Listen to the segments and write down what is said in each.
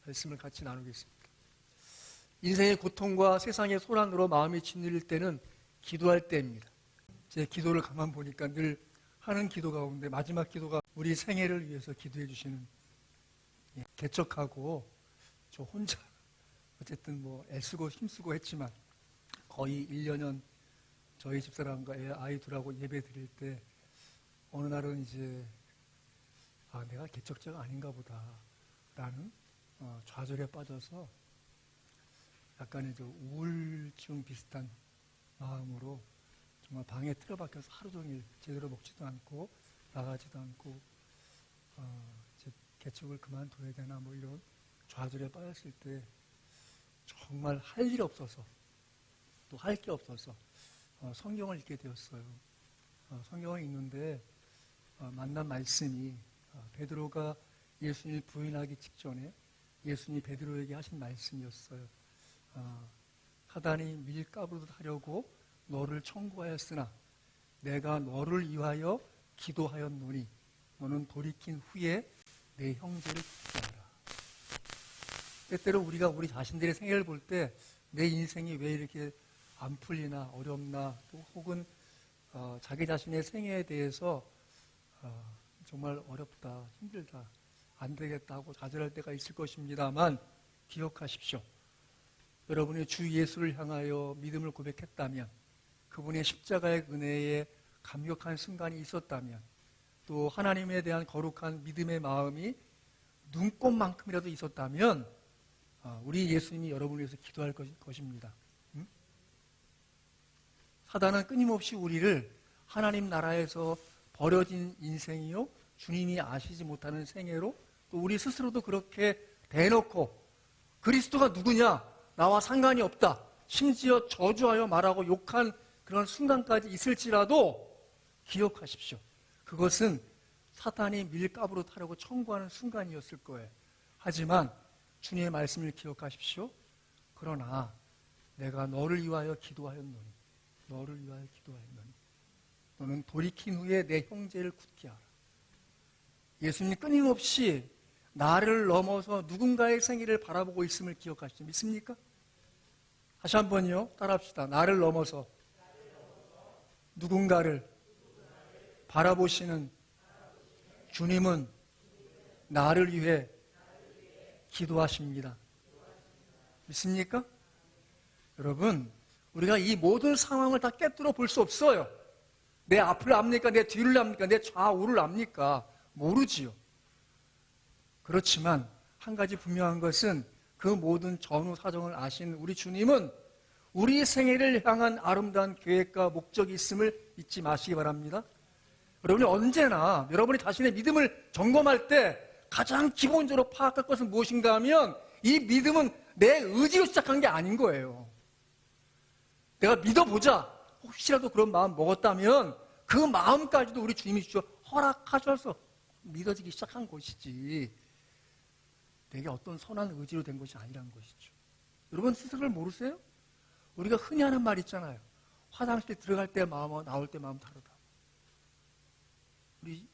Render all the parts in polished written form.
말씀을 같이 나누겠습니다. 인생의 고통과 세상의 소란으로 마음이 짓눌릴 때는 기도할 때입니다. 제 기도를 가만 보니까 늘 하는 기도 가운데 마지막 기도가 우리 생애를 위해서 기도해 주시는, 개척하고 저 혼자 어쨌든 애쓰고 힘쓰고 했지만 거의 1년은 저희 집사람과 아이 둘하고 예배 드릴 때 어느 날은 이제 내가 개척자가 아닌가 보다 라는 좌절에 빠져서 약간의 우울증 비슷한 마음으로 정말 방에 틀어박혀서 하루 종일 제대로 먹지도 않고 나가지도 않고 제 개척을 그만둬야 되나 이런 좌절에 빠졌을 때 정말 할 일 없어서 또 할 게 없어서 성경을 읽게 되었어요. 성경을 읽는데 만난 말씀이 베드로가 예수님을 부인하기 직전에 예수님이 베드로에게 하신 말씀이었어요. 사단이 밀가부르듯 하려고 너를 청구하였으나 내가 너를 위하여 기도하였노니 너는 돌이킨 후에 내 형제를 구하라. 때때로 우리가 우리 자신들의 생애를 볼 때 내 인생이 왜 이렇게 안 풀리나 어렵나 또 혹은 자기 자신의 생애에 대해서 정말 어렵다 힘들다 안 되겠다 하고 좌절할 때가 있을 것입니다만 기억하십시오. 여러분이 주 예수를 향하여 믿음을 고백했다면 그분의 십자가의 은혜에 감격한 순간이 있었다면 또 하나님에 대한 거룩한 믿음의 마음이 눈꽃만큼이라도 있었다면 우리 예수님이 여러분을 위해서 기도할 것입니다. 사단은 끊임없이 우리를 하나님 나라에서 버려진 인생이요 주님이 아시지 못하는 생애로 또 우리 스스로도 그렇게 대놓고 그리스도가 누구냐 나와 상관이 없다 심지어 저주하여 말하고 욕한 그런 순간까지 있을지라도 기억하십시오. 그것은 사탄이 밀가부로 타려고 청구하는 순간이었을 거예요. 하지만 주님의 말씀을 기억하십시오. 그러나 내가 너를 위하여 기도하였노니 너를 위하여 기도하였노니 너는 돌이킨 후에 내 형제를 굳게 하라. 예수님 끊임없이 나를 넘어서 누군가의 생애를 바라보고 있음을 기억하시죠. 믿습니까? 다시 한번요. 따라합시다. 나를 넘어서 누군가를 바라보시는 주님은 나를 위해 기도하십니다. 믿습니까? 여러분, 우리가 이 모든 상황을 다 꿰뚫어 볼 수 없어요. 내 앞을 압니까? 내 뒤를 압니까? 내 좌우를 압니까? 모르지요. 그렇지만 한 가지 분명한 것은 그 모든 전후 사정을 아신 우리 주님은 우리 생애를 향한 아름다운 계획과 목적이 있음을 잊지 마시기 바랍니다. 여러분이 언제나 여러분이 자신의 믿음을 점검할 때 가장 기본적으로 파악할 것은 무엇인가 하면 이 믿음은 내 의지로 시작한 게 아닌 거예요. 내가 믿어보자 혹시라도 그런 마음 먹었다면 그 마음까지도 우리 주님이 주셔 허락하셔서 믿어지기 시작한 것이지 내게 어떤 선한 의지로 된 것이 아니라는 것이죠. 여러분 스스로를 모르세요? 우리가 흔히 하는 말 있잖아요. 화장실에 들어갈 때 마음과 나올 때 마음 다르다. 우리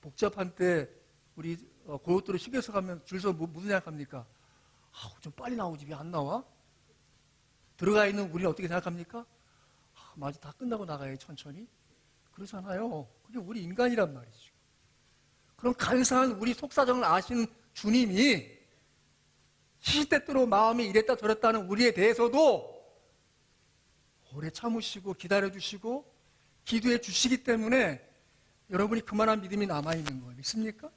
복잡한 때 우리 고속도로 휴게소 가면 줄 서 무슨 생각합니까? 좀 빨리 나오지 왜 안 나와? 들어가 있는 우리는 어떻게 생각합니까? 맞아 다 끝나고 나가야 천천히. 그러잖아요. 그게 우리 인간이란 말이죠. 그럼 간사한 우리 속사정을 아신 주님이 시시때때로 마음이 이랬다 저랬다 하는 우리에 대해서도 오래 참으시고 기다려주시고 기도해 주시기 때문에 여러분이 그만한 믿음이 남아있는 거예요. 믿습니까?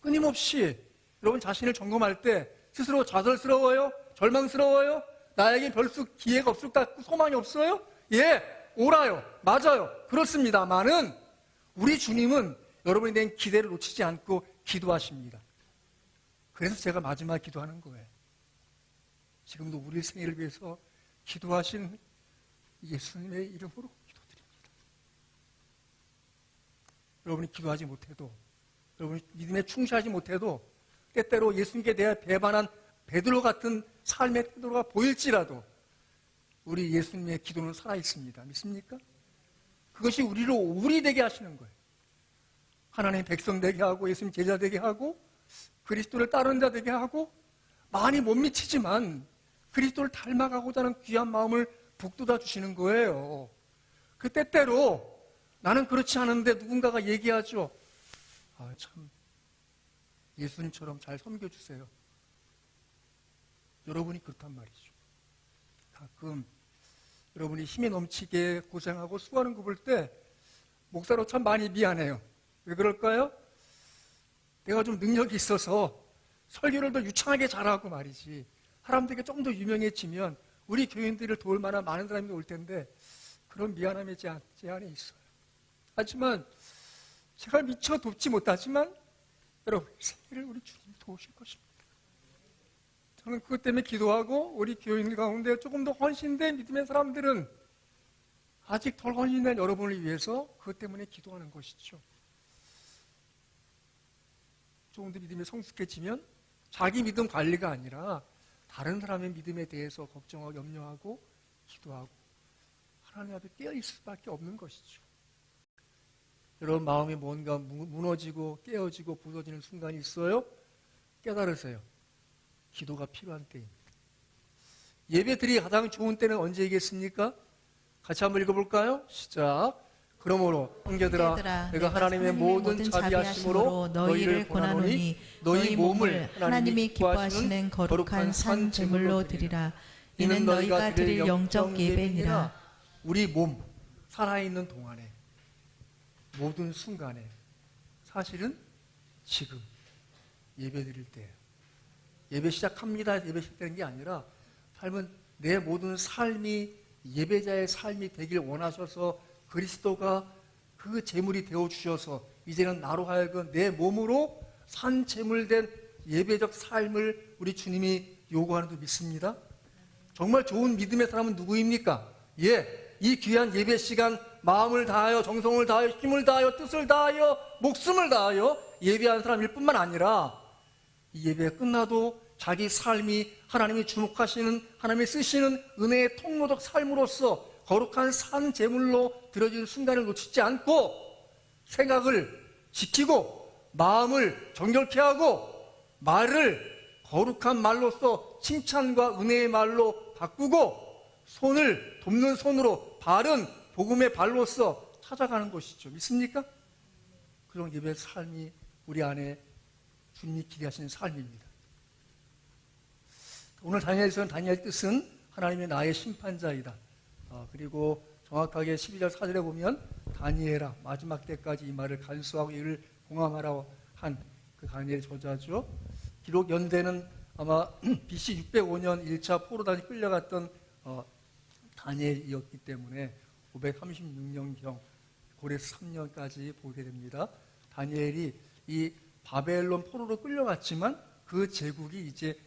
끊임없이 여러분 자신을 점검할 때 스스로 좌절스러워요? 절망스러워요? 나에게 별수 기회가 없을까? 소망이 없어요? 예, 옳아요. 맞아요. 그렇습니다만은 우리 주님은 여러분이 낸 기대를 놓치지 않고 기도하십니다. 그래서 제가 마지막 기도하는 거예요. 지금도 우리 생애를 위해서 기도하신 예수님의 이름으로 기도드립니다. 여러분이 기도하지 못해도 여러분이 믿음에 충실하지 못해도 때때로 예수님께 대해 배반한 베드로 같은 삶의 태도가 보일지라도 우리 예수님의 기도는 살아있습니다. 믿습니까? 그것이 우리로 우리 되게 하시는 거예요. 하나님 백성 되게 하고 예수님 제자 되게 하고 그리스도를 따르는 자 되게 하고 많이 못 미치지만 그리스도를 닮아가고자 하는 귀한 마음을 북돋아 주시는 거예요. 그 때때로 나는 그렇지 않은데 누군가가 얘기하죠. 참 예수님처럼 잘 섬겨주세요. 여러분이 그렇단 말이죠. 가끔 여러분이 힘이 넘치게 고생하고 수고하는 거 볼 때 목사로 참 많이 미안해요. 왜 그럴까요? 내가 좀 능력이 있어서 설교를 더 유창하게 잘하고 말이지 사람들에게 좀 더 유명해지면 우리 교인들을 도울 만한 많은 사람이 올 텐데 그런 미안함이 제 안에 있어요. 하지만 제가 미처 돕지 못하지만 여러분 세계를 우리 주님이 도우실 것입니다. 저는 그것 때문에 기도하고 우리 교인들 가운데 조금 더 헌신된 믿음의 사람들은 아직 덜 헌신된 여러분을 위해서 그것 때문에 기도하는 것이죠. 조금 더 믿음이 성숙해지면 자기 믿음 관리가 아니라 다른 사람의 믿음에 대해서 걱정하고 염려하고 기도하고 하나님 앞에 깨어있을 수밖에 없는 것이죠. 여러분 마음이 뭔가 무너지고 깨어지고 부서지는 순간이 있어요? 깨달으세요. 기도가 필요한 때입니다. 예배드리기 가장 좋은 때는 언제이겠습니까? 같이 한번 읽어볼까요? 시작. 그러므로 형제들아 내가 하나님의 모든 자비하심으로 너희를 권하노니 너희 몸을 하나님이 기뻐하시는 거룩한 산 제물로 드리라. 이는 너희가 드릴 영적 예배니라. 우리 몸 살아있는 동안에 모든 순간에 사실은 지금 예배드릴 때예요. 예배 시작합니다. 예배 시작되는 게 아니라 삶은 내 모든 삶이 예배자의 삶이 되길 원하셔서 그리스도가 그 제물이 되어주셔서 이제는 나로 하여금 내 몸으로 산 제물된 예배적 삶을 우리 주님이 요구하는 줄 믿습니다. 정말 좋은 믿음의 사람은 누구입니까? 이 귀한 예배 시간 마음을 다하여 정성을 다하여 힘을 다하여 뜻을 다하여 목숨을 다하여 예배하는 사람일 뿐만 아니라 이 예배가 끝나도 자기 삶이 하나님이 주목하시는 하나님이 쓰시는 은혜의 통로적 삶으로서 거룩한 산 제물로 드려지는 순간을 놓치지 않고 생각을 지키고 마음을 정결케 하고 말을 거룩한 말로써 칭찬과 은혜의 말로 바꾸고 손을 돕는 손으로 발은 복음의 발로써 찾아가는 것이죠. 믿습니까? 그런 예배의 삶이 우리 안에 주님이 기대하시는 삶입니다. 오늘 다니엘서는 다니엘 뜻은 하나님의 나의 심판자이다. 그리고 정확하게 12절 4절에 보면 다니엘아 마지막 때까지 이 말을 간수하고 이를 공함하라 한 그 다니엘의 저자죠. 기록 연대는 아마 BC 605년 1차 포로단이 끌려갔던 다니엘이었기 때문에 536년경 고레스 3년까지 보게 됩니다. 다니엘이 이 바벨론 포로로 끌려갔지만 그 제국이 이제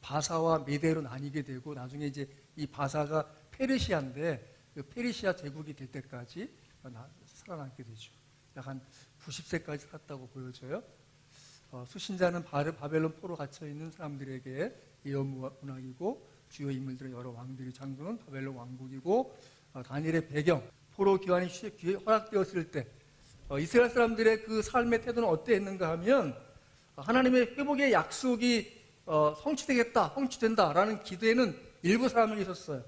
바사와 메대로 나뉘게 되고 나중에 이제 이 바사가 페르시아인데 그 페르시아 제국이 될 때까지 살아남게 되죠. 약 한 90세까지 살았다고 보여져요. 수신자는 바벨론 포로 갇혀있는 사람들에게 예언 문학이고 주요 인물들은 여러 왕들이 장군은 바벨론 왕국이고 다니엘의 배경 포로 귀환이 허락되었을 때 이스라엘 사람들의 그 삶의 태도는 어땠는가 하면 하나님의 회복의 약속이 성취되겠다, 성취된다라는 기대에는 일부 사람이 있었어요.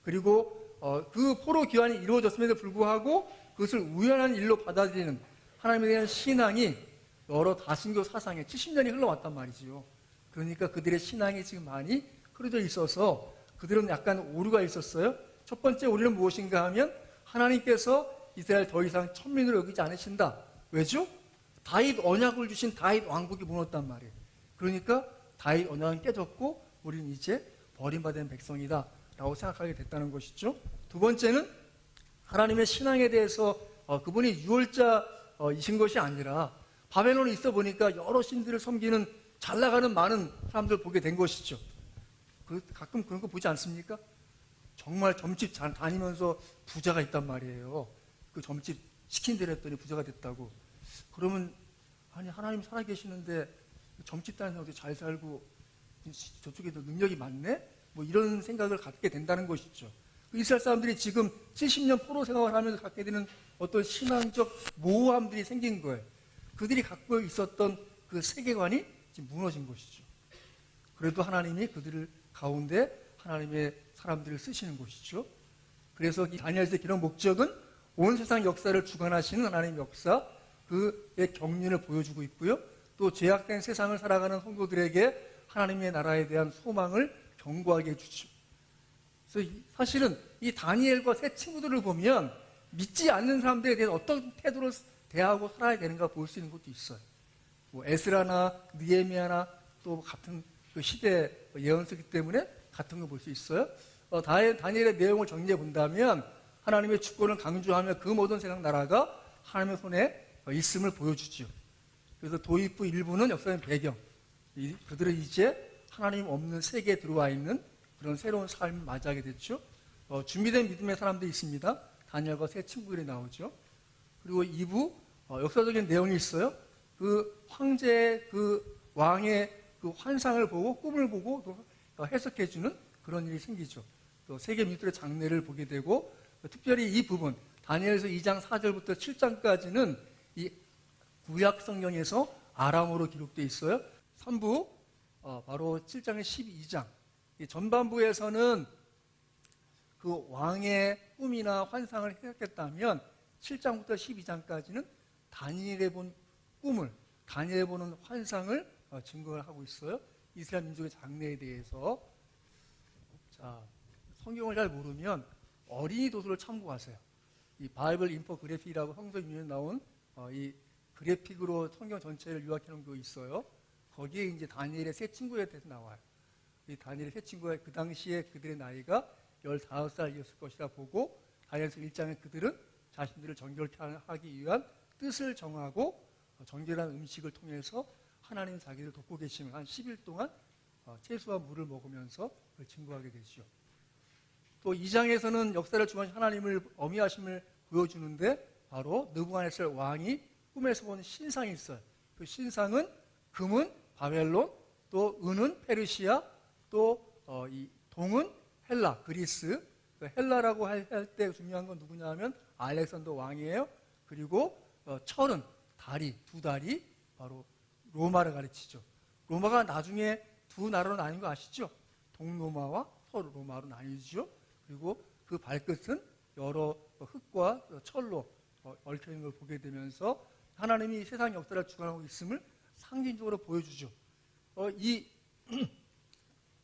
그리고 그 포로 귀환이 이루어졌음에도 불구하고 그것을 우연한 일로 받아들이는 하나님에 대한 신앙이 여러 다신교 사상에 70년이 흘러왔단 말이지요. 그러니까 그들의 신앙이 지금 많이 흐려져 있어서 그들은 약간 오류가 있었어요. 첫 번째 오류는 무엇인가 하면 하나님께서 이스라엘 더 이상 천민으로 여기지 않으신다. 왜죠? 다윗 언약을 주신 다윗 왕국이 무너졌단 말이에요. 그러니까 다윗 언약은 깨졌고 우리는 이제 버림받은 백성이다 라고 생각하게 됐다는 것이죠. 두 번째는 하나님의 신앙에 대해서 그분이 유월자이신 것이 아니라 바벨론에 있어 보니까 여러 신들을 섬기는 잘 나가는 많은 사람들을 보게 된 것이죠. 가끔 그런 거 보지 않습니까? 정말 점집 잘 다니면서 부자가 있단 말이에요. 그 점집 시킨 대로 했더니 부자가 됐다고. 그러면 아니 하나님 살아계시는데 점집 다니는 사람들이 잘 살고 저쪽에도 능력이 많네? 뭐 이런 생각을 갖게 된다는 것이죠. 이스라엘 사람들이 지금 70년 포로 생활을 하면서 갖게 되는 어떤 신앙적 모호함들이 생긴 거예요. 그들이 갖고 있었던 그 그 세계관이 지금 무너진 것이죠. 그래도 하나님이 그들을 가운데 하나님의 사람들을 쓰시는 것이죠. 그래서 이 다니엘서의 기록 목적은 온 세상 역사를 주관하시는 하나님의 역사, 그의 경륜을 보여주고 있고요. 또 죄악된 세상을 살아가는 성도들에게 하나님의 나라에 대한 소망을 견고하게 해주죠. 그래서 사실은 이 다니엘과 세 친구들을 보면 믿지 않는 사람들에 대해서 어떤 태도를 대하고 살아야 되는가 볼 수 있는 것도 있어요. 뭐 에스라나 느헤미야나 또 같은 그 시대 예언서이기 때문에 같은 걸 볼 수 있어요. 다니엘의 내용을 정리해 본다면 하나님의 주권을 강조하며 그 모든 세상 나라가 하나님의 손에 있음을 보여주죠. 그래서 도입부 일부는 역사의 배경, 그들은 이제 하나님 없는 세계에 들어와 있는 그런 새로운 삶을 맞이하게 됐죠. 준비된 믿음의 사람들이 있습니다. 다니엘과 세 친구들이 나오죠. 그리고 2부 역사적인 내용이 있어요. 그 황제의 그 왕의 그 환상을 보고 꿈을 보고 또 해석해주는 그런 일이 생기죠. 또 세계 민족의 장례를 보게 되고, 특별히 이 부분 다니엘서 2장 4절부터 7장까지는 이 구약 성경에서 아람어로 기록되어 있어요. 3부 바로 7장의 12장 전반부에서는 그 왕의 꿈이나 환상을 해석했다면 7장부터 12장까지는 다니엘이 본 꿈을, 다니엘이 보는 환상을 증거를 하고 있어요. 이스라엘 민족의 장래에 대해서. 자, 성경을 잘 모르면 어린이 도서를 참고하세요. 이 바이블 인포그래피라고 성서인문에 나온 이 그래픽으로 성경 전체를 요약해 놓은 거 있어요. 거기에 이제 다니엘의 세 친구에 대해서 나와요. 이 다니엘의 세 친구가 그 당시에 그들의 나이가 15살이었을 것이라 보고, 다니엘서 1장에 그들은 자신들을 정결케 하기 위한 뜻을 정하고 정결한 음식을 통해서 하나님 자기를 돕고 계심을 한 10일 동안 채소와 물을 먹으면서 증거하게 되죠. 또 2장에서는 역사를 주관하신 하나님을 어미하심을 보여주는데, 바로 느부갓네살 왕이 꿈에서 본 신상이 있어요. 그 신상은 금은 바벨론, 또 은은 페르시아, 또 이 동은 헬라, 그리스. 헬라라고 할 때 중요한 건 누구냐 하면 알렉산더 왕이에요. 그리고 철은 다리, 두 다리, 바로 로마를 가르치죠. 로마가 나중에 두 나라로 나뉜 거 아시죠? 동로마와 서로마로 나뉘죠. 그리고 그 발끝은 여러 흙과 철로 얽혀 있는 걸 보게 되면서 하나님이 세상 역사를 주관하고 있음을 상징적으로 보여주죠. 이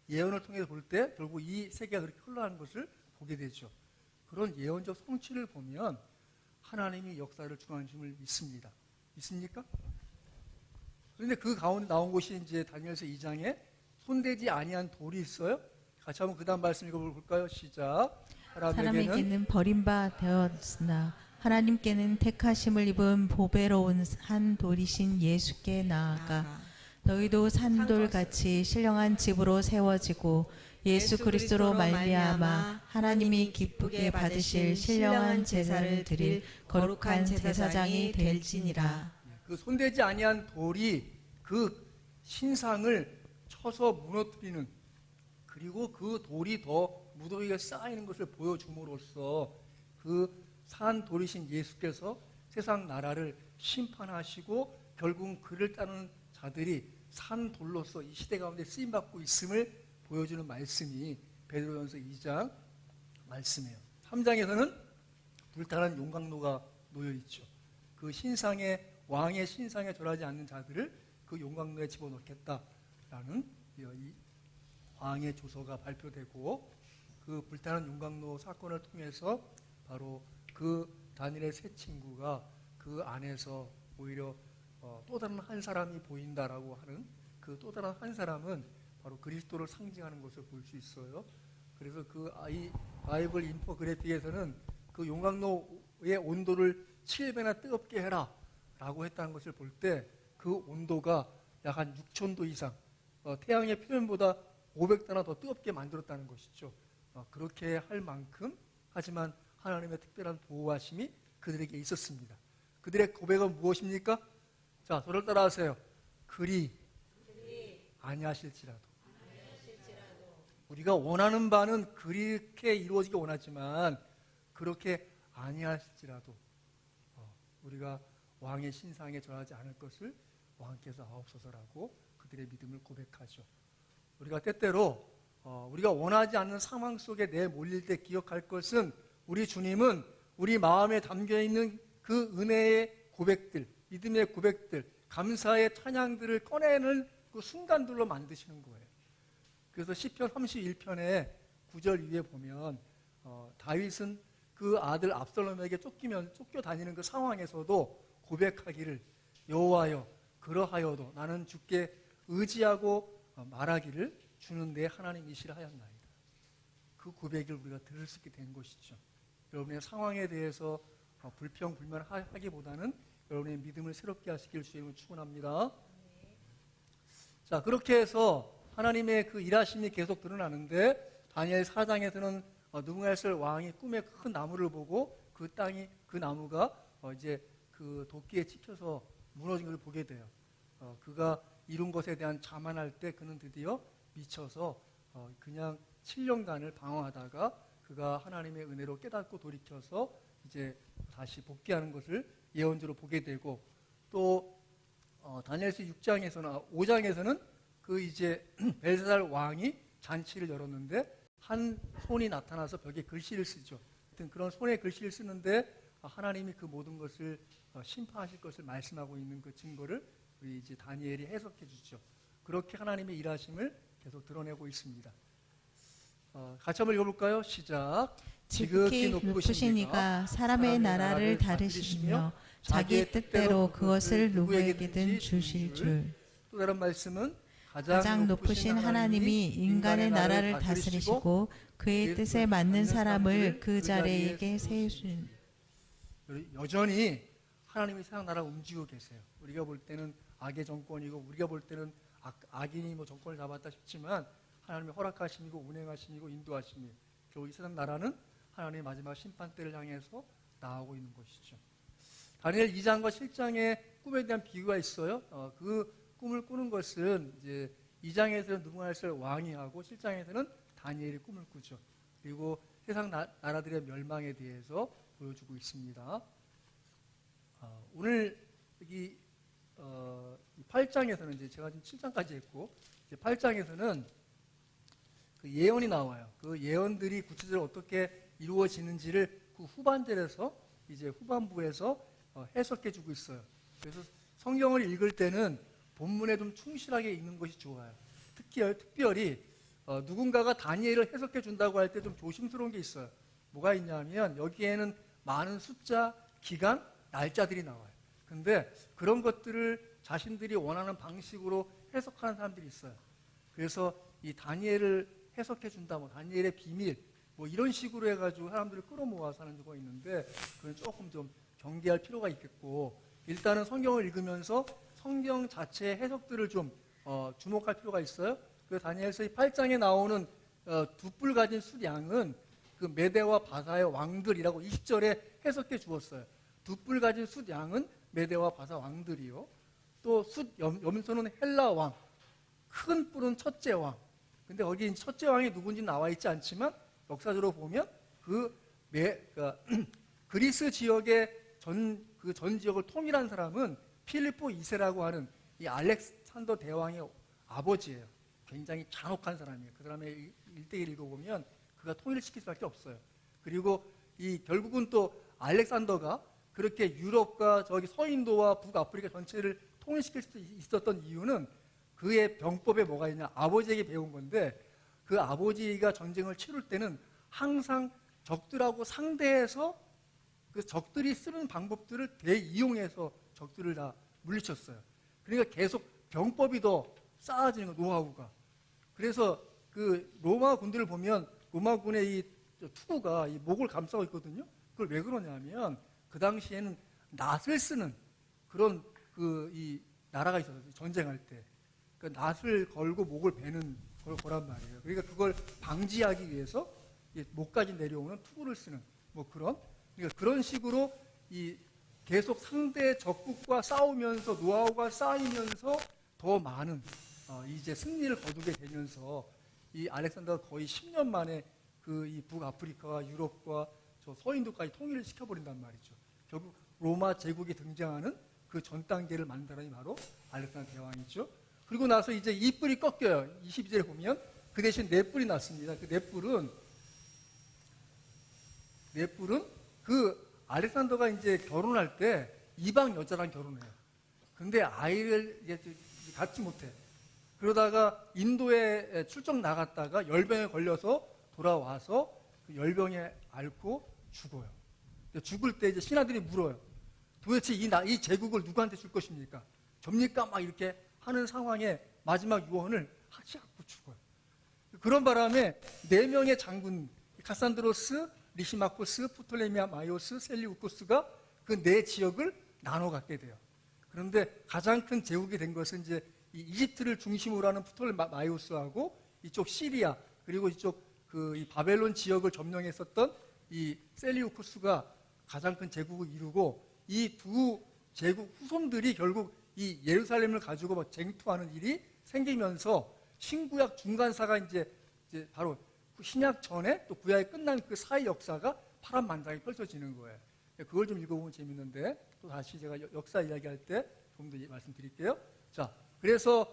예언을 통해서 볼 때 결국 이 세계가 그렇게 흘러가는 것을 보게 되죠. 그런 예언적 성취를 보면 하나님이 역사를 주관하심을 믿습니다. 믿습니까? 그런데 그 가운데 나온 곳이 이제 다니엘서 2장에 손대지 아니한 돌이 있어요. 같이 한번 그 다음 말씀 읽어볼까요? 시작. 사람에게는 버림바 되었으나 하나님께는 택하심을 입은 보배로운 한 돌이신 예수께 나아가 너희도 산돌같이 신령한 집으로 세워지고 예수 그리스도로 말미암아 하나님이 기쁘게 받으실 신령한 제사를 드릴 거룩한 제사장이 될지니라. 그 손대지 아니한 돌이 그 신상을 쳐서 무너뜨리는, 그리고 그 돌이 더 무더위에 쌓이는 것을 보여줌으로써 그 산 돌이신 예수께서 세상 나라를 심판하시고 결국 그를 따르는 자들이 산 돌로서 이 시대 가운데 쓰임받고 있음을 보여주는 말씀이 베드로전서 2장 말씀이에요. 3장에서는 불타는 용광로가 놓여있죠. 그 신상의, 왕의 신상에 절하지 않는 자들을 그 용광로에 집어넣겠다라는 이 왕의 조서가 발표되고, 그 불타는 용광로 사건을 통해서 바로 그 다니엘의 세 친구가 그 안에서 오히려 또 다른 한 사람이 보인다라고 하는 그 또 다른 한 사람은 바로 그리스도를 상징하는 것을 볼 수 있어요. 그래서 그 바이블 인포그래픽에서는 그 용광로의 온도를 7배나 뜨겁게 해라 라고 했다는 것을 볼 때 그 온도가 약 한 6,000도 이상, 태양의 표면보다 500도나 더 뜨겁게 만들었다는 것이죠. 그렇게 할 만큼, 하지만 하나님의 특별한 보호하심이 그들에게 있었습니다. 그들의 고백은 무엇입니까? 자, 저를 따라하세요. 그리 아니하실지라도. 우리가 원하는 바는 그렇게 이루어지기 원하지만 그렇게 아니하실지라도 우리가 왕의 신상에 절하지 않을 것을 왕께서 하옵소서라고 그들의 믿음을 고백하죠. 우리가 때때로 우리가 원하지 않는 상황 속에 내몰릴 때 기억할 것은 우리 주님은 우리 마음에 담겨있는 그 은혜의 고백들, 믿음의 고백들, 감사의 찬양들을 꺼내는 그 순간들로 만드시는 거예요. 그래서 시편 31편의 9절 위에 보면 다윗은 그 아들 압살롬에게 쫓겨다니는 그 상황에서도 고백하기를 여호와여 그러하여도 나는 주께 의지하고 말하기를 주는 내 하나님이시라 하였나이다. 그 고백을 우리가 들을 수 있게 된 것이죠. 여러분의 상황에 대해서 불평불만하기보다는 여러분의 믿음을 새롭게 하시길 주님을 축원합니다. 자, 그렇게 해서 하나님의 그 일하심이 계속 드러나는데 다니엘 4장에서는 느부갓네살 왕이 꿈에 큰 나무를 보고 그 나무가 이제 그 도끼에 찍혀서 무너진 것을 보게 돼요. 그가 이룬 것에 대한 자만할 때 그는 드디어 미쳐서 그냥 7년간을 방황하다가 그가 하나님의 은혜로 깨닫고 돌이켜서 이제 다시 복귀하는 것을 예언적으로 보게 되고 또 다니엘서 5장에서는 그 이제 벨사살 왕이 잔치를 열었는데 한 손이 나타나서 벽에 글씨를 쓰죠. 하여튼 그런 손에 글씨를 쓰는데 하나님이 그 모든 것을 심판하실 것을 말씀하고 있는 그 증거를 우리 이제 다니엘이 해석해 주죠. 그렇게 하나님의 일하심을 계속 드러내고 있습니다. 같이 한번 읽어볼까요? 시작. 지극히 높으신 이가 사람의 나라를 다스리시며 자기의 뜻대로 그것을 누구에게든 주실 줄. 또 다른 말씀은 가장 높으신 하나님이 인간의 나라를 다스리시고 그의 뜻에 맞는 사람을 그 자리에게 세우신. 여전히 하나님이 세상 나라를 움직이고 계세요. 우리가 볼 때는 악의 정권이고 우리가 볼 때는 악인이 뭐 정권을 잡았다 싶지만 하나님의 허락하심이고 운행하심이고 인도하심이 결국 이 세상 나라는 하나님의 마지막 심판 때를 향해서 나아오고 있는 것이죠. 다니엘 2장과 7장의 꿈에 대한 비유가 있어요. 그 꿈을 꾸는 것은 이제 2장에서는 느부갓네살 왕이 하고 7장에서는 다니엘이 꿈을 꾸죠. 그리고 세상 나라들의 멸망에 대해서 보여주고 있습니다. 오늘 여기 8장에서는 이제 제가 지금 7장까지 했고 이제 8장에서는 그 예언이 나와요. 그 예언들이 구체적으로 어떻게 이루어지는지를 그 후반절에서 이제 후반부에서 해석해주고 있어요. 그래서 성경을 읽을 때는 본문에 좀 충실하게 읽는 것이 좋아요. 특별히 누군가가 다니엘을 해석해 준다고 할 때 좀 조심스러운 게 있어요. 뭐가 있냐면 여기에는 많은 숫자, 기간, 날짜들이 나와요. 근데 그런 것들을 자신들이 원하는 방식으로 해석하는 사람들이 있어요. 그래서 이 다니엘을 해석해 준다, 뭐 다니엘의 비밀, 뭐 이런 식으로 해가지고 사람들을 끌어모아서 하는 경우가 있는데 그건 조금 좀 경계할 필요가 있겠고 일단은 성경을 읽으면서 성경 자체의 해석들을 좀 주목할 필요가 있어요. 그 다니엘서 8장에 나오는 두 뿔 가진 숫양은 그 메대와 바사의 왕들이라고 20절에 해석해 주었어요. 두 뿔 가진 숫양은 메대와 바사 왕들이요. 또 염소는 헬라 왕, 큰 뿔은 첫째 왕. 근데 거기 첫째 왕이 누군지 나와 있지 않지만 역사적으로 보면 그리스 지역의 전 지역을 통일한 사람은 필리포 2세라고 하는 이 알렉산더 대왕의 아버지예요. 굉장히 잔혹한 사람이에요. 그 사람의 일대기를 읽어보면 그가 통일을 시킬 수밖에 없어요. 그리고 결국은 또 알렉산더가 그렇게 유럽과 저기 서인도와 북아프리카 전체를 통일시킬 수 있었던 이유는 그의 병법에 뭐가 있냐, 아버지에게 배운 건데 그 아버지가 전쟁을 치룰 때는 항상 적들하고 상대해서 그 적들이 쓰는 방법들을 대이용해서 적들을 다 물리쳤어요. 그러니까 계속 병법이 더 쌓아지는 거, 노하우가. 그래서 그 로마 군대를 보면 로마군의 이 투구가 이 목을 감싸고 있거든요. 그걸 왜 그러냐면 그 당시에는 낫을 쓰는 그런 이 나라가 있었어요. 전쟁할 때. 그 낫을 걸고 목을 베는 거란 말이에요. 그러니까 그걸 방지하기 위해서 목까지 내려오는 투구를 쓰는 뭐 그러니까 그런 식으로 계속 상대 적국과 싸우면서 노하우가 쌓이면서 더 많은 이제 승리를 거두게 되면서 이 알렉산더가 거의 10년 만에 이 북아프리카와 유럽과 저 서인도까지 통일을 시켜버린단 말이죠. 결국 로마 제국이 등장하는 그 전 단계를 만든 사람이 바로 알렉산더 대왕이죠. 그리고 나서 이제 이 뿔이 꺾여요. 22절에 보면 그 대신 네 뿔이 났습니다. 그 네 뿔은 그 알렉산더가 이제 결혼할 때 이방 여자랑 결혼해요. 근데 아이를 이제 갖지 못해. 그러다가 인도에 출정 나갔다가 열병에 걸려서 돌아와서 그 열병에 앓고 죽어요. 죽을 때 이제 신하들이 물어요. 도대체 이 제국을 누구한테 줄 것입니까? 접니까? 막 이렇게 하는 상황에 마지막 유언을 하지 않고 죽어요. 그런 바람에 4명의 장군, 카산드로스, 리시마코스, 프톨레미아 마이오스, 셀리우코스가 그 4지역을 나눠 갖게 돼요. 그런데 가장 큰 제국이 된 것은 이제 이 이집트를 중심으로 하는 프톨레마이오스하고 이쪽 시리아, 그리고 이쪽 이 바벨론 지역을 점령했었던 이 셀리우코스가 가장 큰 제국을 이루고, 이 두 제국 후손들이 결국 이 예루살렘을 가지고 뭐 쟁투하는 일이 생기면서 신구약 중간사가 이제 바로 신약 전에 또 구약이 끝난 그 사이 역사가 파란만장이 펼쳐지는 거예요. 그걸 좀 읽어보면 재밌는데 또 다시 제가 역사 이야기할 때 좀 더 말씀드릴게요. 자, 그래서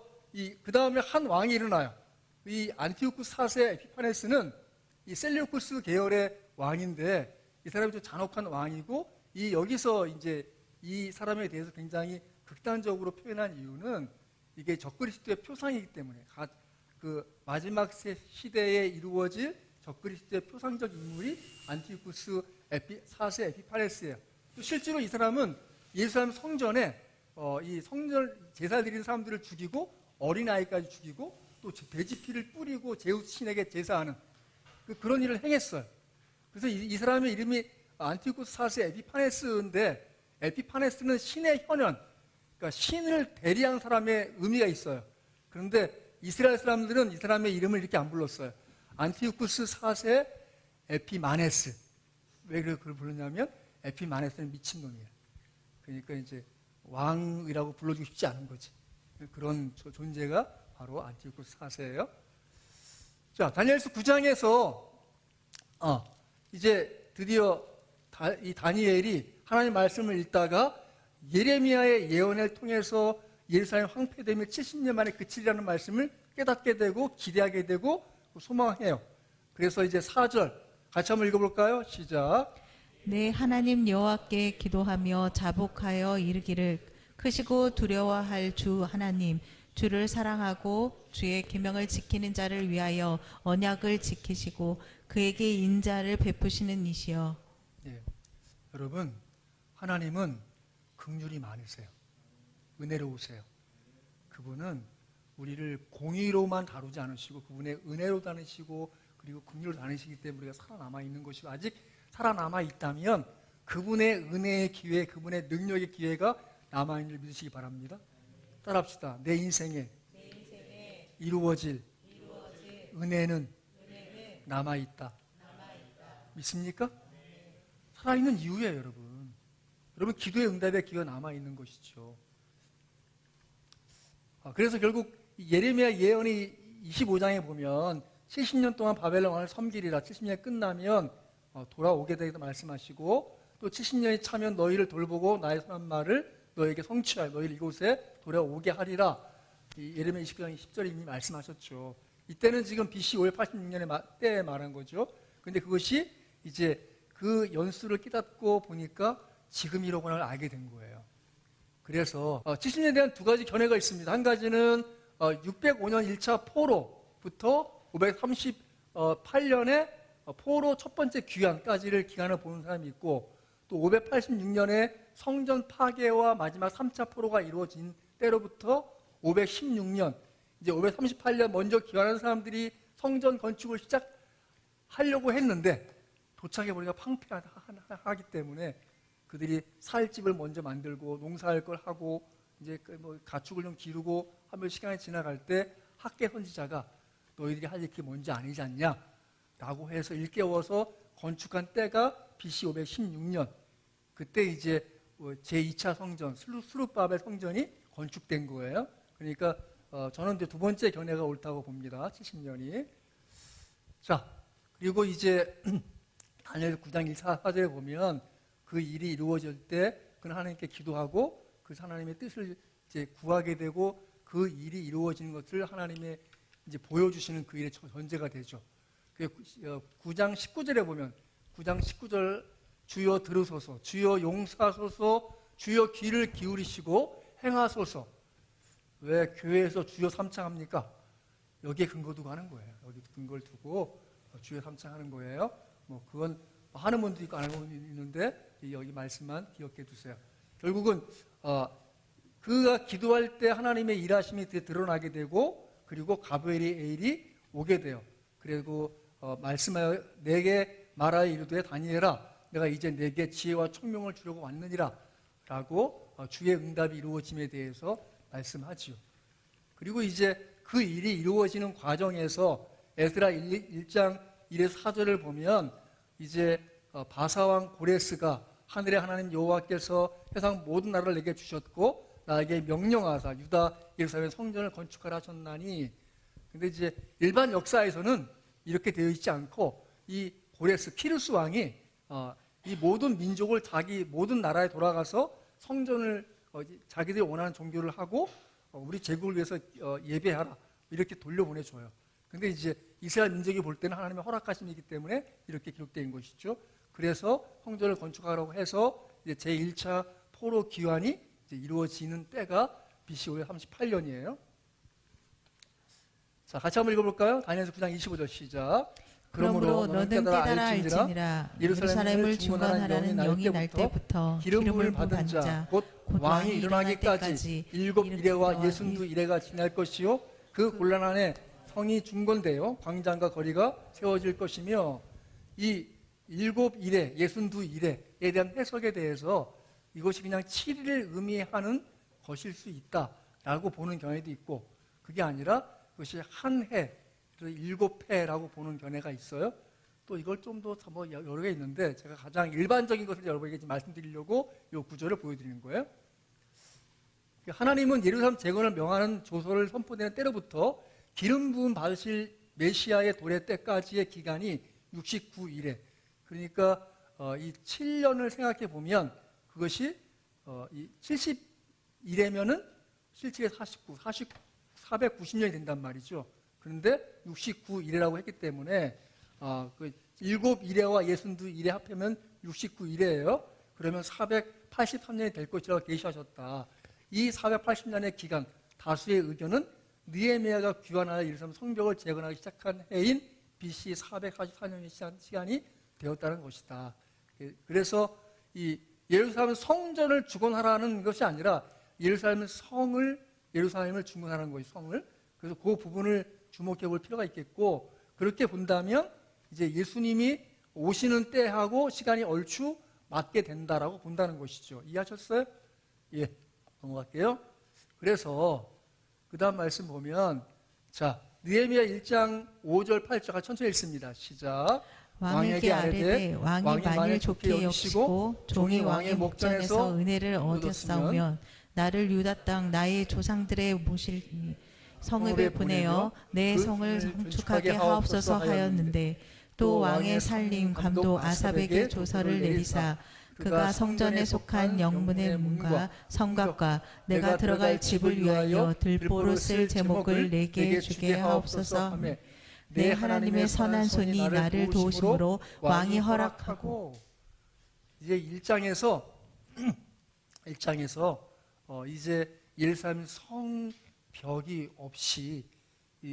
그 다음에 한 왕이 일어나요. 이 안티오쿠스 4세 에피파네스는 이 셀리우쿠스 계열의 왕인데, 이 사람이 좀 잔혹한 왕이고, 여기서 이제 이 사람에 대해서 굉장히 극단적으로 표현한 이유는 이게 적그리스도의 표상이기 때문에, 그 마지막 시대에 이루어질 적그리스도의 표상적 인물이 안티오쿠스 4세 에피파네스예요. 또 실제로 이 사람은 예루살렘 성전에 이 성전 제사 드리는 사람들을 죽이고 어린아이까지 죽이고 또 돼지 피를 뿌리고 제우스 신에게 제사하는 그런 일을 행했어요. 그래서 이 사람의 이름이 안티오쿠스 4세 에피파네스인데, 에피파네스는 신의 현현, 그러니까 신을 대리한 사람의 의미가 있어요. 그런데 이스라엘 사람들은 이 사람의 이름을 이렇게 안 불렀어요. 안티오쿠스 4세 에피마네스. 왜 그걸 부르냐면 에피마네스는 미친놈이에요. 그러니까 이제 왕이라고 불러주고 싶지 않은 거지. 그런 존재가 바로 안티오쿠스 4세예요. 자, 다니엘서 9장에서 이제 드디어 이 다니엘이 하나님의 말씀을 읽다가 예레미야의 예언을 통해서 예루살렘 황폐됨이 70년 만에 그치리라는 말씀을 깨닫게 되고 기대하게 되고 소망해요. 그래서 이제 4절 같이 한번 읽어볼까요? 시작. 내 하나님 여호와께 기도하며 자복하여 이르기를, 크시고 두려워할 주 하나님, 주를 사랑하고 주의 계명을 지키는 자를 위하여 언약을 지키시고 그에게 인자를 베푸시는 이시여. 예, 여러분, 하나님은 긍휼이 많으세요. 은혜로우세요. 그분은 우리를 공의로만 다루지 않으시고 그분의 은혜로 다니시고 그리고 긍휼로 다니시기 때문에 우리가 살아남아 있는 것이고, 아직 살아남아 있다면 그분의 은혜의 기회, 그분의 능력의 기회가 남아있는 줄 믿으시기 바랍니다. 따라합시다. 내 인생에 이루어질 은혜는 남아있다. 믿습니까? 살아있는 이유예요, 여러분. 여러분, 기도의 응답의 기회가 남아있는 것이죠. 그래서 결국 예레미야 예언이 25장에 보면 70년 동안 바벨론 왕을 섬기리라, 70년이 끝나면 돌아오게 되겠다 말씀하시고, 또 70년이 차면 너희를 돌보고 나의 선한 말을 너에게 성취하여 너희를 이곳에 돌아오게 하리라. 예레미야 29장 10절에 이미 말씀하셨죠. 이때는 지금 BC 586년의 때에 말한 거죠. 그런데 그것이 이제 그 연수를 깨닫고 보니까 지금이라고 하는 걸 알게 된 거예요. 그래서 70년에 대한 두 가지 견해가 있습니다. 한 가지는 605년 1차 포로부터 538년에 포로 첫 번째 귀환까지를 기간을 보는 사람이 있고, 또 586년에 성전 파괴와 마지막 3차 포로가 이루어진 때로부터 516년, 이제 538년 먼저 귀환한 사람들이 성전 건축을 시작하려고 했는데 도착해 보니까 황폐하기 때문에 그들이 살 집을 먼저 만들고 농사할 걸 하고 이제 뭐 가축을 좀 기르고 하면 시간이 지나갈 때 학계 선지자가 너희들이 할 일이 뭔지 아니지 않냐 라고 해서 일깨워서 건축한 때가 BC 516년. 그때 이제 제2차 성전 스룹바벨 성전이 건축된 거예요. 그러니까 저는 이제 두 번째 견해가 옳다고 봅니다. 70년이. 자, 그리고 이제 다니엘 9장 1, 4절에 보면 그 일이 이루어질 때 그는 하나님께 기도하고 그 하나님의 뜻을 이제 구하게 되고 그 일이 이루어지는 것을 하나님의 이제 보여주시는 그 일의 전제가 되죠. 9장 19절에 보면 9장 19절 주여 들으소서, 주여 용서하소서, 주여 귀를 기울이시고 행하소서. 왜 교회에서 주여 삼창합니까? 여기에 근거 두고 하는 거예요. 여기 근거를 두고 주여 삼창하는 거예요. 뭐 그건 하는 분도 있고 안 하는 분도 있는데 여기 말씀만 기억해 두세요. 결국은 그가 기도할 때 하나님의 일하심이 드러나게 되고 그리고 가브엘이 에일이 오게 돼요. 그리고 말씀하여 내게 말하여 이르되 다니엘아 내가 이제 내게 지혜와 총명을 주려고 왔느니라 라고 주의 응답이 이루어짐에 대해서 말씀하지요. 그리고 이제 그 일이 이루어지는 과정에서 에스라 1장 1에서 4절을 보면 이제 바사왕 고레스가 하늘의 하나님 여호와께서 세상 모든 나라를 내게 주셨고 나에게 명령하사 유다 예루살렘 성전을 건축하라 하셨나니, 근데 이제 일반 역사에서는 이렇게 되어 있지 않고 이 고레스 키루스 왕이 이 모든 민족을 자기 모든 나라에 돌아가서 성전을 자기들이 원하는 종교를 하고 우리 제국을 위해서 예배하라 이렇게 돌려보내줘요. 근데 이제 이스라엘 민족이 볼 때는 하나님의 허락하심이기 때문에 이렇게 기록된 것이죠. 그래서 성전을 건축하라고 해서 이제 제1차 포로 기환이 이제 이루어지는 때가 BC 538년이에요. 자, 같이 한번 읽어볼까요? 다니엘서 9장 25절 시작. 그러므로 너는 깨달아 알지니라 예루살렘을 중건하라는 영이 날 때부터 기름을 받은 자 곧 왕이 일어나기까지 7 이레와 62 이레가 지날 것이요 그 곤란 안에 성이 중건되어 광장과 거리가 세워질 것이며, 이 7 이레, 62 이레에 대한 해석에 대해서 이것이 그냥 7일을 의미하는 것일 수 있다라고 보는 견해도 있고, 그게 아니라 그것이 한 해, 7회라고 보는 견해가 있어요. 또 이걸 좀 더 뭐 여러 개 있는데 제가 가장 일반적인 것을 여러분에게 말씀드리려고 이 구절을 보여드리는 거예요. 하나님은 예루살렘 재건을 명하는 조서를 선포되는 때로부터 기름 부음 받으실 메시아의 도래 때까지의 기간이 69일에, 그러니까 이 7년을 생각해 보면 그것이 이 70일이면은 77에 49, 490년이 된단 말이죠. 그런데 69일이라고 했기 때문에 그 7일에와 62일에 합하면 69일이에요. 그러면 483년이 될 것이라고 계시하셨다. 이 480년의 기간, 다수의 의견은 느헤미야가 귀환하여 예루살렘 성벽을 재건하기 시작한 해인 BC 444년의 시간이 되었다는 것이다. 그래서 이 예루살렘 성전을 주건하라는 것이 아니라 예루살렘 예루살렘을 중건하는 것이 성을. 그래서 그 부분을 주목해 볼 필요가 있겠고, 그렇게 본다면 이제 예수님이 오시는 때하고 시간이 얼추 맞게 된다라고 본다는 것이죠. 이해하셨어요? 예, 넘어갈게요. 그래서 그 다음 말씀 보면, 자, 느헤미야 1장 5절 8절 천천히 읽습니다. 시작. 왕에게 아뢰되 왕이 만일 좋게 여기시고 종이 왕의 목전에서 은혜를 얻었사오면 나를 유다 땅 나의 조상들의 모실 성읍에 보내어 내 성을 성축하게 하옵소서 하였는데, 또 왕의 살림 감독 아삽에게 조서를 내리사 그가 성전에 속한 영문의 문과 성곽과 내가 들어갈 집을 위하여 들보로 쓸 제목을 내게 주게 하옵소서 하며, 내 하나님의 선한 손이 나를 도우심으로 왕이 허락하고. 이제 1장에서 이제 예루살렘 성벽이 없이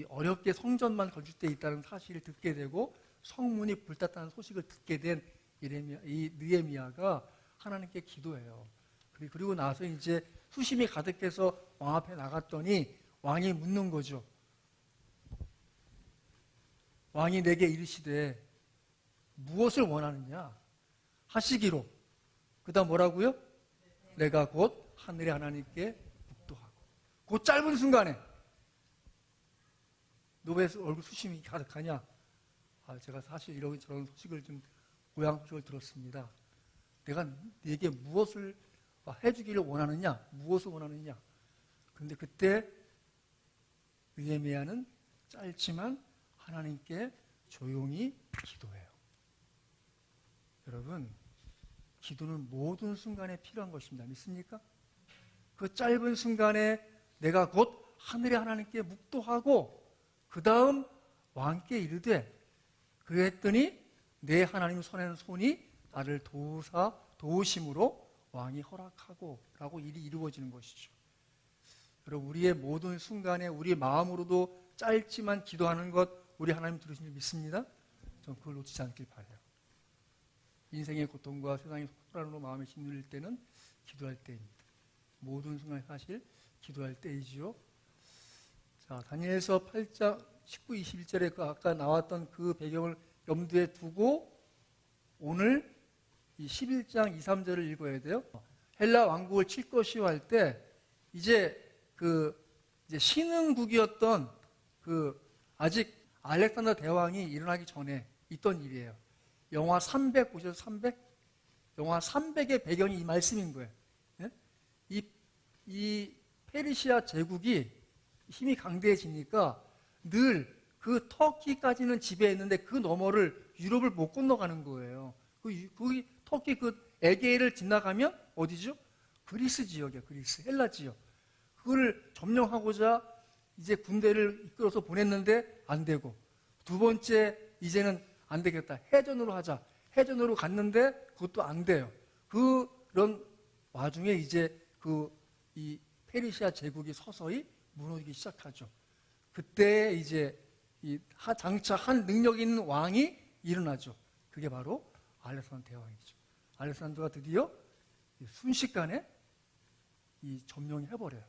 어렵게 성전만 건축되어 있다는 사실을 듣게 되고 성문이 불탔다는 소식을 듣게 된 이 느헤미야가 하나님께 기도해요. 그리고 나서 이제 수심이 가득해서 왕 앞에 나갔더니 왕이 묻는 거죠. 왕이 내게 이르시되 무엇을 원하느냐 하시기로. 그 다음 뭐라고요? 내가 곧 하늘의 하나님께 묵도하고. 그 짧은 순간에 너 왜 얼굴 수심이 가득하냐? 제가 사실 이런 저런 소식을 좀 고향 소식을 들었습니다. 내가 네게 무엇을 해주기를 원하느냐? 무엇을 원하느냐? 그런데 그때 느헤미야는 짧지만 하나님께 조용히 기도해요. 여러분, 기도는 모든 순간에 필요한 것입니다. 믿습니까? 그 짧은 순간에 내가 곧 하늘의 하나님께 묵도하고 그 다음 왕께 이르되 그랬더니 내 하나님 손에는 손이 나를 도우심으로 왕이 허락하고 라고 일이 이루어지는 것이죠. 여러분, 우리의 모든 순간에 우리 마음으로도 짧지만 기도하는 것 우리 하나님 들으시는 줄 믿습니다. 저는 그걸 놓치지 않길 바라요. 인생의 고통과 세상의 소란으로 마음이 힘들릴 때는 기도할 때입니다. 모든 순간이 사실 기도할 때이지요. 자, 다니엘서 8장 19, 21절에 그 아까 나왔던 그 배경을 염두에 두고 오늘 이 11장 2, 3절을 읽어야 돼요. 헬라 왕국을 칠 것이요 할 때 이제 신흥국이었던 아직 알렉산더 대왕이 일어나기 전에 있던 일이에요. 영화 300 보셔서 300? 영화 300의 배경이 이 말씀인 거예요. 예? 이 페르시아 제국이 힘이 강대해지니까 늘 그 터키까지는 지배했는데 그 너머를 유럽을 못 건너가는 거예요. 거기 터키 그 에게를 지나가면 어디죠? 그리스 지역이에요. 그리스, 헬라 지역. 그걸 점령하고자 이제 군대를 이끌어서 보냈는데 안 되고, 두 번째 이제는 안 되겠다. 해전으로 하자. 해전으로 갔는데 그것도 안 돼요. 그런 와중에 이제 이 페르시아 제국이 서서히 무너지기 시작하죠. 그때 이제 장차 한 능력 있는 왕이 일어나죠. 그게 바로 알렉산더 대왕이죠. 알렉산더가 드디어 순식간에 점령을 해버려요.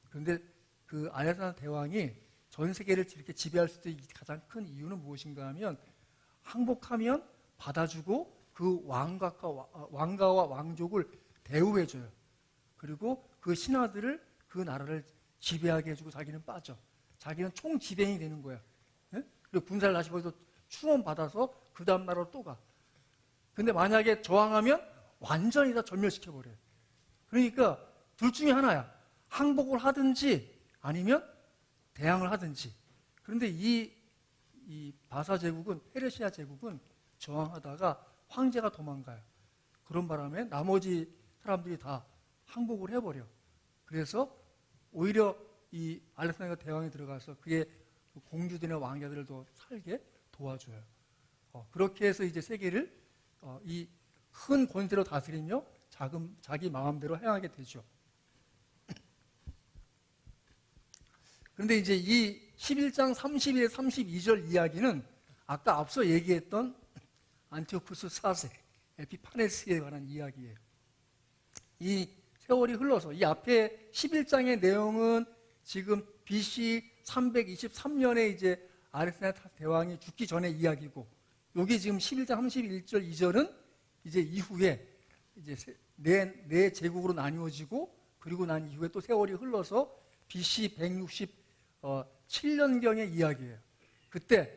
그런데 그 알렉산더 대왕이 전 세계를 이렇게 지배할 수 있는 가장 큰 이유는 무엇인가 하면 항복하면 받아주고 그 왕가와 왕족을 대우해줘요. 그리고 그 신하들을 그 나라를 지배하게 해주고 자기는 빠져. 자기는 총지배인이 되는 거야. 예? 그리고 군사를 다시 거기서 충원받아서 그 다음 나라로 또 가. 근데 만약에 저항하면 완전히 다 전멸시켜버려요. 그러니까 둘 중에 하나야. 항복을 하든지 아니면 대항을 하든지. 그런데 이 바사 제국은, 페르시아 제국은 저항하다가 황제가 도망가요. 그런 바람에 나머지 사람들이 다 항복을 해버려. 그래서 오히려 이 알렉산더 대왕이 들어가서 그의 공주들이나 왕자들을 더 살게 도와줘요. 그렇게 해서 이제 세계를 이 큰 권세로 다스리며 자기 마음대로 행하게 되죠. 그런데 이제 이 11장 31, 32절 이야기는 아까 앞서 얘기했던 안티오쿠스 4세, 에피파네스에 관한 이야기예요. 이 세월이 흘러서 이 앞에 11장의 내용은 지금 BC 323년에 이제 알렉산더 대왕이 죽기 전의 이야기고, 여기 지금 11장 31절 2절은 이제 이후에 이제 네 제국으로 나뉘어지고, 그리고 난 이후에 또 세월이 흘러서 BC 167년경의 이야기예요. 그때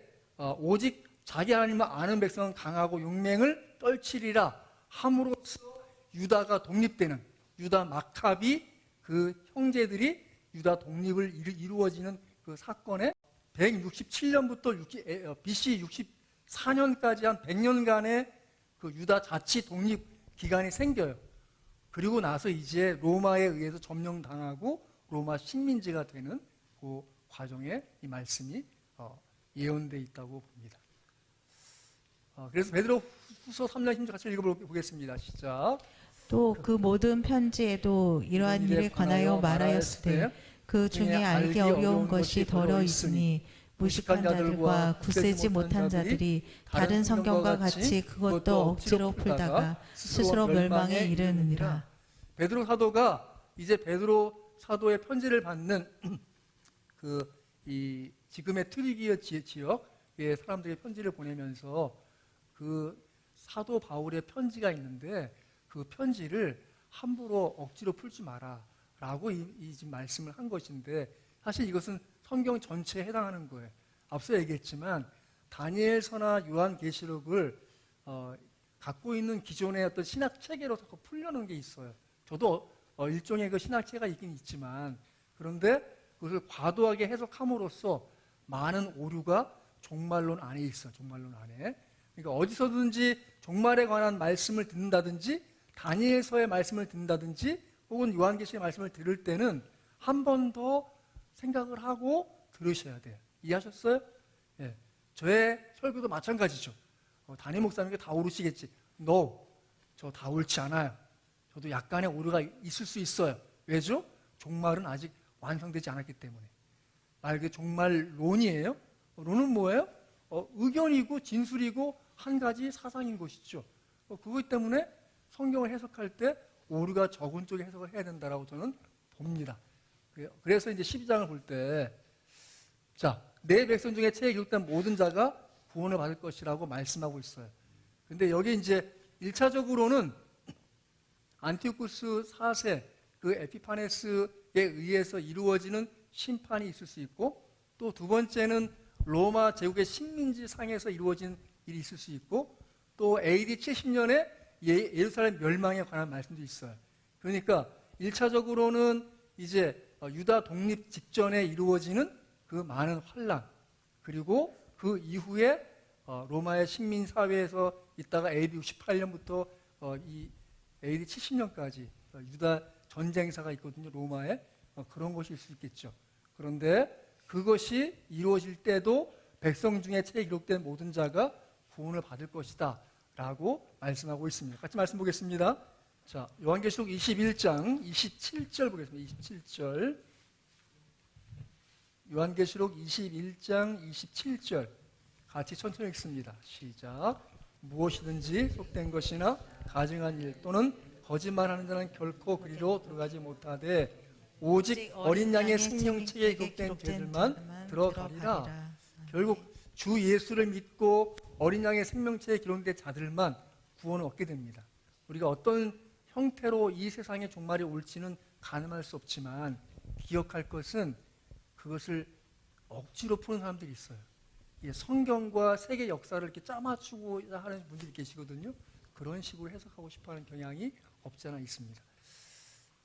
오직 자기 하나님을 아는 백성은 강하고 용맹을 떨치리라 함으로써 유다가 독립되는, 유다 마카비 그 형제들이 유다 독립을 이루어지는 그 사건에 167년부터 BC 64년까지 한 100년간의 그 유다 자치 독립 기간이 생겨요. 그리고 나서 이제 로마에 의해서 점령당하고 로마 식민지가 되는 그 과정에 이 말씀이 예언되어 있다고 봅니다. 그래서 베드로 후서 3장 10절 같이 읽어보겠습니다. 시작. 또 그 모든 편지에도 이러한 일에 관하여 말하였으되 그 중에 알기 어려운 것이 더러 있으니 무식한 자들과 굳세지 못한 자들이 다른 성경과 같이 그것도 억지로 풀다가 스스로 멸망에 이르느니라. 베드로 사도가 이제 베드로 사도의 편지를 받는 이 지금의 트리기어 지역의 사람들의 편지를 보내면서 그 사도 바울의 편지가 있는데 그 편지를 함부로 억지로 풀지 마라 라고 지금 말씀을 한 것인데, 사실 이것은 성경 전체에 해당하는 거예요. 앞서 얘기했지만 다니엘서나 요한계시록을 갖고 있는 기존의 어떤 신학 체계로 자꾸 풀려는 게 있어요. 저도 일종의 그 신학체가 있긴 있지만, 그런데 그것을 과도하게 해석함으로써 많은 오류가 종말론 안에 있어요. 종말론 안에. 그러니까 어디서든지 종말에 관한 말씀을 듣는다든지 다니엘서의 말씀을 듣는다든지 혹은 요한계시의 말씀을 들을 때는 한 번 더 생각을 하고 들으셔야 돼요. 이해하셨어요? 예. 저의 설교도 마찬가지죠. 담임 목사님께 다 오르시겠지. No, 저 다 옳지 않아요. 저도 약간의 오류가 있을 수 있어요. 왜죠? 종말은 아직 완성되지 않았기 때문에. 그 종말론이에요? 론은 뭐예요? 의견이고 진술이고 한 가지 사상인 것이죠. 그것 때문에 성경을 해석할 때 오류가 적은 쪽에 해석을 해야 된다라고 저는 봅니다. 그래서 이제 12장을 볼 때, 자, 내 백성 중에 책에 기록된 모든 자가 구원을 받을 것이라고 말씀하고 있어요. 근데 여기 이제 1차적으로는 안티오쿠스 4세 그 에피파네스에 의해서 이루어지는 심판이 있을 수 있고, 또 두 번째는 로마 제국의 식민지 상에서 이루어진 일이 있을 수 있고, 또 AD 70년에 예루살렘 멸망에 관한 말씀도 있어요. 그러니까 1차적으로는 이제 유다 독립 직전에 이루어지는 그 많은 환란, 그리고 그 이후에 로마의 식민 사회에서 있다가 AD 68년부터 이 AD 70년까지 유다 전쟁사가 있거든요. 로마에. 그런 것일 수 있겠죠. 그런데 그것이 이루어질 때도 백성 중에 책에 기록된 모든 자가 구원을 받을 것이다 라고 말씀하고 있습니다. 같이 말씀 보겠습니다. 자, 요한계시록 21장 27절 보겠습니다. 27절. 요한계시록 21장 27절. 같이 천천히 읽습니다. 시작. 무엇이든지 속된 것이나 가증한 일 또는 거짓말하는 자는 결코 그리로 들어가지 못하되 오직 어린 양의 생명책에 기록된 죄들만 들어가리라. 결국 주 예수를 믿고 어린 양의 생명책에 기록된 자들만 구원을 얻게 됩니다. 우리가 어떤 형태로 이 세상의 종말이 올지는 가늠할 수 없지만 기억할 것은 그것을 억지로 푸는 사람들이 있어요. 성경과 세계 역사를 이렇게 짜맞추고 하는 분들이 계시거든요. 그런 식으로 해석하고 싶어하는 경향이 없지 않아 있습니다.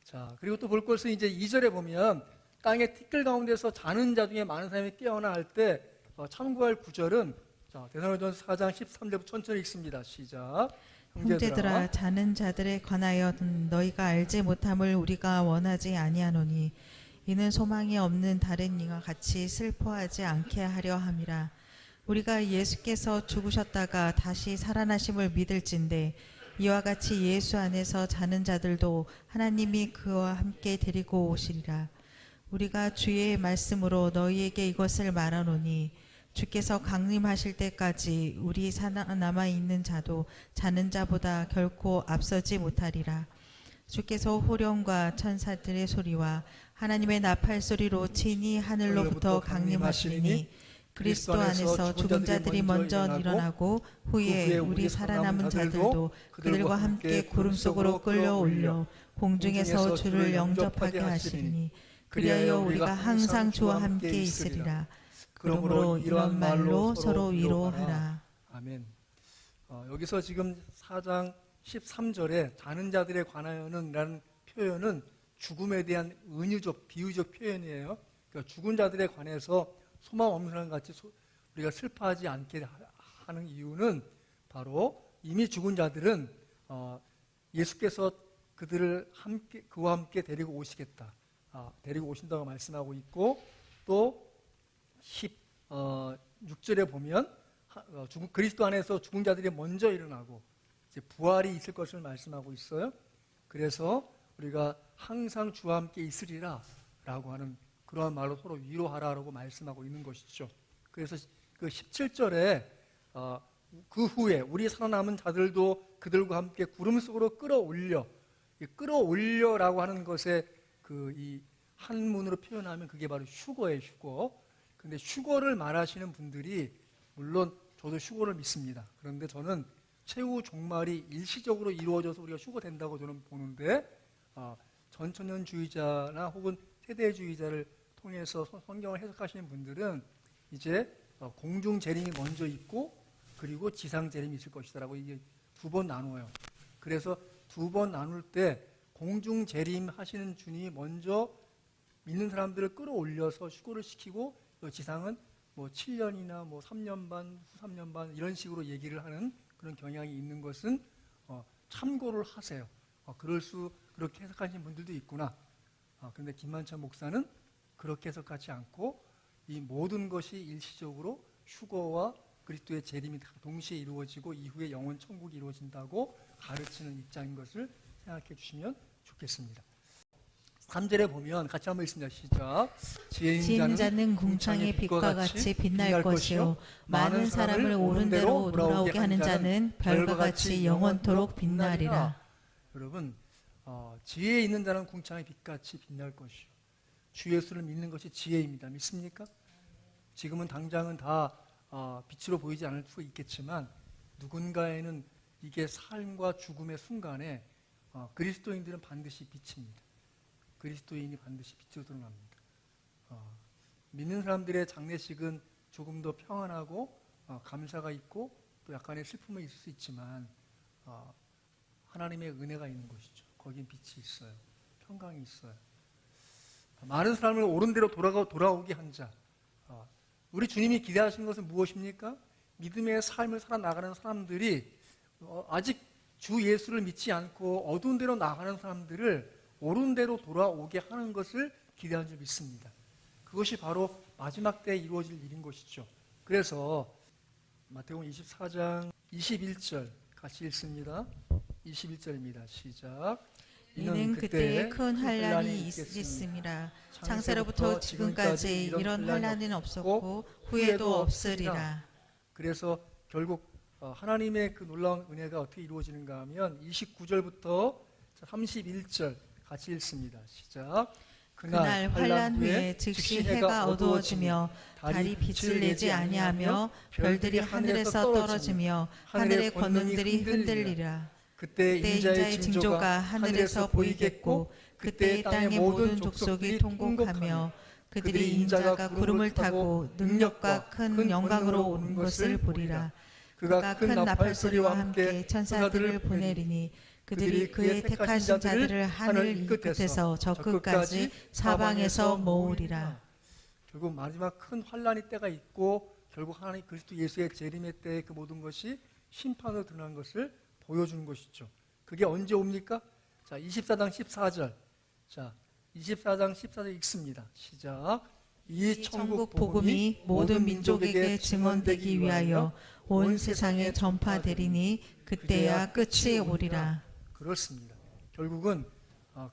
자, 그리고 또 볼 것은 이제 2절에 보면 땅의 티끌 가운데서 자는 자 중에 많은 사람이 깨어나 할 때 참고할 구절은 자, 데살로니가전서 4장 13절부터 천천히 읽습니다. 시작. 형제들아, 자는 자들에 관하여 너희가 알지 못함을 우리가 원하지 아니하노니 이는 소망이 없는 다른 이와 같이 슬퍼하지 않게 하려 함이라. 우리가 예수께서 죽으셨다가 다시 살아나심을 믿을진대 이와 같이 예수 안에서 자는 자들도 하나님이 그와 함께 데리고 오시리라. 우리가 주의 말씀으로 너희에게 이것을 말하노니 주께서 강림하실 때까지 우리 살아남아 있는 자도 자는 자보다 결코 앞서지 못하리라. 주께서 호령과 천사들의 소리와 하나님의 나팔 소리로 친히 하늘로부터 강림하시리니 그리스도 안에서 죽은 자들이 먼저 일어나고 후에 우리 살아남은 자들도 그들과 함께 구름 속으로 끌려올려 공중에서 주를 영접하게 하시리니 그리하여 우리가 항상 주와 함께 있으리라. 그러므로 이런 말로 서로 위로하라. 아멘. 여기서 지금 4장 13절에 자는 자들에 관하여는 라는 표현은 죽음에 대한 은유적, 비유적 표현이에요. 그러니까 죽은 자들에 관해서 소망 없는 사람 같이 우리가 슬퍼하지 않게 하는 이유는 바로 이미 죽은 자들은 예수께서 그들을 그와 함께 데리고 오시겠다. 데리고 오신다고 말씀하고 있고, 또 16절에 보면 그리스도 안에서 죽은 자들이 먼저 일어나고 이제 부활이 있을 것을 말씀하고 있어요. 그래서 우리가 항상 주와 함께 있으리라 라고 하는 그러한 말로 서로 위로하라라고 말씀하고 있는 것이죠. 그래서 그 17절에 그 후에 우리 살아남은 자들도 그들과 함께 구름 속으로 끌어올려라고 하는 것에 이 한문으로 표현하면 그게 바로 휴거예요, 휴거. 근데 휴거를 말하시는 분들이 물론 저도 휴거를 믿습니다. 그런데 저는 최후 종말이 일시적으로 이루어져서 우리가 휴거된다고 저는 보는데 전천년주의자나 혹은 세대주의자를 통해서 성경을 해석하시는 분들은 이제 공중 재림이 먼저 있고 그리고 지상 재림이 있을 것이다라고 이게 두 번 나눠요. 그래서 두 번 나눌 때 공중 재림 하시는 주님이 먼저 믿는 사람들을 끌어올려서 휴거를 시키고 지상은 뭐 7년이나 뭐 3년 반, 후 3년 반 이런 식으로 얘기를 하는 그런 경향이 있는 것은 참고를 하세요. 그럴 수 그렇게 해석하시는 분들도 있구나. 그런데 김만찬 목사는 그렇게 해석하지 않고 이 모든 것이 일시적으로 휴거와 그리스도의 재림이 동시에 이루어지고 이후에 영원 천국이 이루어진다고 가르치는 입장인 것을 생각해 주시면 좋겠습니다. 3절에 보면 같이 한번 읽습니다. 시작. 지혜 있는 자는 궁창의 빛과 같이 빛날 것이요 많은 사람을 옳은 대로 돌아오게 하는 자는 별과 같이 영원토록 빛나리라. 여러분, 지혜 있는 자는 궁창의 빛같이 빛날 것이요 주 예수를 믿는 것이 지혜입니다. 믿습니까? 지금은 당장은 다 빛으로 보이지 않을 수 있겠지만 누군가에는 이게 삶과 죽음의 순간에 그리스도인들은 반드시 빛입니다. 그리스도인이 반드시 빛으로 드러납니다. 믿는 사람들의 장례식은 조금 더 평안하고 감사가 있고 또 약간의 슬픔이 있을 수 있지만 하나님의 은혜가 있는 곳이죠. 거긴 빛이 있어요. 평강이 있어요. 많은 사람을 옳은 대로 돌아오게 한 자. 우리 주님이 기대하시는 것은 무엇입니까? 믿음의 삶을 살아나가는 사람들이 아직 주 예수를 믿지 않고 어두운 데로 나가는 사람들을 옳은 대로 돌아오게 하는 것을 기대하는 줄 믿습니다. 그것이 바로 마지막 때에 이루어질 일인 것이죠. 그래서 마태복음 24장 21절 같이 읽습니다. 21절입니다. 시작. 이는 그때에 큰 환란이 있겠습니다. 창세로부터 지금까지 이런 환란은 없었고 후에도 없으리라. 그래서 결국 하나님의 그 놀라운 은혜가 어떻게 이루어지는가 하면 29절부터 31절 같이 읽습니다. 시작. 그날 환란 후에 즉시 해가 어두워지며 달이 빛을 내지 아니하며 별들이 하늘에서 떨어지며 하늘의 권능들이 흔들리라. 그때 인자의 징조가 하늘에서 보이겠고 그때 땅의 모든 족속이 통곡하며 그들이 인자가 구름을 타고 능력과 큰 영광으로 오는 것을 보리라. 그가 큰 나팔소리와 함께 천사들을 보내리니 그들이 그의 택하신 자들을 하늘 이 끝에서 저 끝까지 사방에서 모으리라. 결국 마지막 큰 환란의 때가 있고 결국 하나님 그리스도 예수의 재림의 때의 그 모든 것이 심판으로 드러난 것을 보여주는 것이죠. 그게 언제 옵니까? 자, 24장 14절. 자, 24장 14절 읽습니다. 시작. 이 천국 복음이 모든 민족에게 증언되기 위하여 온 세상에 전파되리니 그때야 끝이 오리라. 그렇습니다. 결국은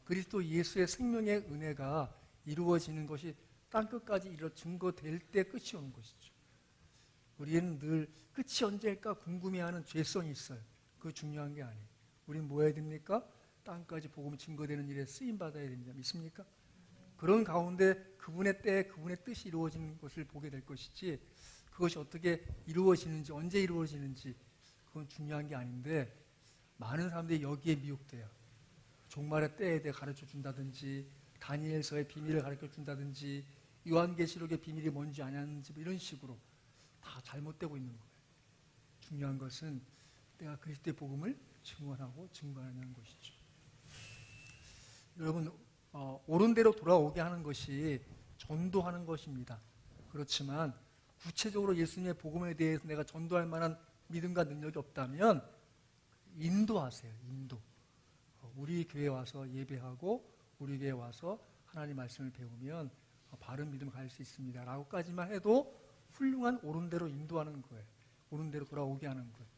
그리스도 예수의 생명의 은혜가 이루어지는 것이 땅끝까지 증거될 때 끝이 오는 것이죠. 우리는 늘 끝이 언제일까 궁금해하는 죄성이 있어요. 그거 중요한 게 아니에요. 우리는 뭐 해야 됩니까? 땅까지 복음이 증거되는 일에 쓰임받아야 됩니다. 믿습니까? 그런 가운데 그분의 때에 그분의 뜻이 이루어지는 것을 보게 될 것이지 그것이 어떻게 이루어지는지 언제 이루어지는지 그건 중요한 게 아닌데 많은 사람들이 여기에 미혹돼요. 종말의 때에 대해 가르쳐 준다든지 다니엘서의 비밀을 가르쳐 준다든지 요한계시록의 비밀이 뭔지 아냐는지 뭐 이런 식으로 다 잘못되고 있는 거예요. 중요한 것은 내가 그리스도의 복음을 증언하고 증거하는 것이죠. 여러분 옳은 대로 돌아오게 하는 것이 전도하는 것입니다. 그렇지만 구체적으로 예수님의 복음에 대해서 내가 전도할 만한 믿음과 능력이 없다면 인도하세요. 인도. 우리 교회에 와서 예배하고 우리 교회에 와서 하나님 말씀을 배우면 바른 믿음을 가질 수 있습니다. 라고까지만 해도 훌륭한 옳은 대로 인도하는 거예요. 옳은 대로 돌아오게 하는 거예요.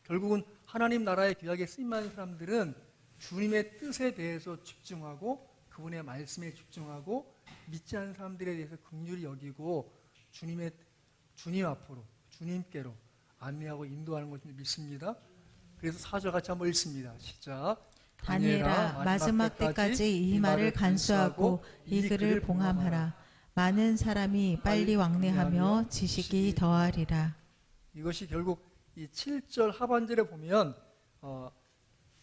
결국은 하나님 나라의 귀하게 쓰임받는 사람들은 주님의 뜻에 대해서 집중하고 그분의 말씀에 집중하고 믿지 않는 사람들에 대해서 긍휼히 여기고 주님 앞으로 주님께로 안내하고 인도하는 것을 믿습니다. 그래서 4절 같이 한번 읽습니다. 시작. 다니엘아 마지막 때까지 이 말을 간수하고 이 글을 봉함하라. 많은 사람이 빨리 왕래하며 지식이 더하리라. 이것이 결국 이 7절 하반절에 보면